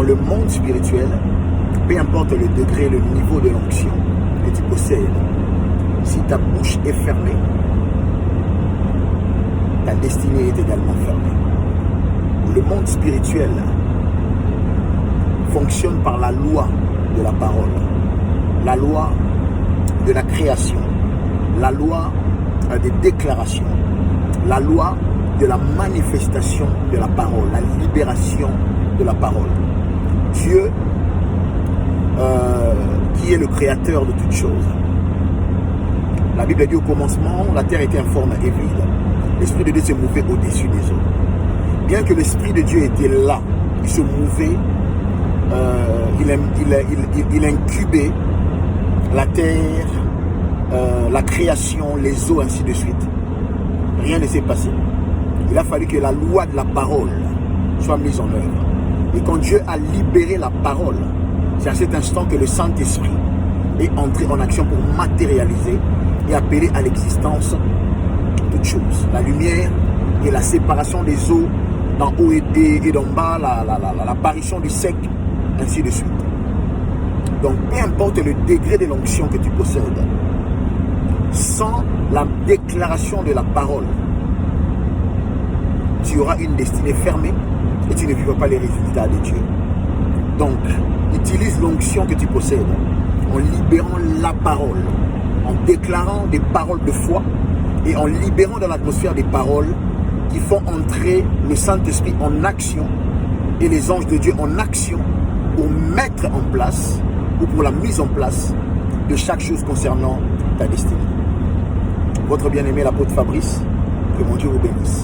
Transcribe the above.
le monde spirituel, peu importe le degré, le niveau de l'onction que tu possèdes, si ta bouche est fermée, ta destinée est également fermée. Le monde spirituel fonctionne par la loi de la parole, la loi de la création, la loi des déclarations, la loi de la manifestation de la parole, la libération de la parole. Dieu, qui est le créateur de toutes choses. La Bible dit au commencement, la terre était informe et vide. L'Esprit de Dieu se mouvait au-dessus des eaux. Bien que l'Esprit de Dieu était là, il se mouvait, il incubait la terre, la création, les eaux, ainsi de suite. Rien ne s'est passé. Il a fallu que la loi de la parole soit mise en œuvre. Et quand Dieu a libéré la parole, c'est à cet instant que le Saint-Esprit est entré en action pour matérialiser et appeler à l'existence toutes choses. La lumière et la séparation des eaux d'en haut et d'en bas, l'apparition du sec, ainsi de suite. Donc, peu importe le degré de l'onction que tu possèdes, sans la déclaration de la parole, tu auras une destinée fermée et tu ne vivras pas les résultats de Dieu. Donc, utilise l'onction que tu possèdes en libérant la parole, en déclarant des paroles de foi et en libérant dans l'atmosphère des paroles qui font entrer le Saint-Esprit en action et les anges de Dieu en action pour mettre en place ou pour la mise en place de chaque chose concernant ta destinée. Votre bien-aimé l'apôtre Fabrice, que mon Dieu vous bénisse.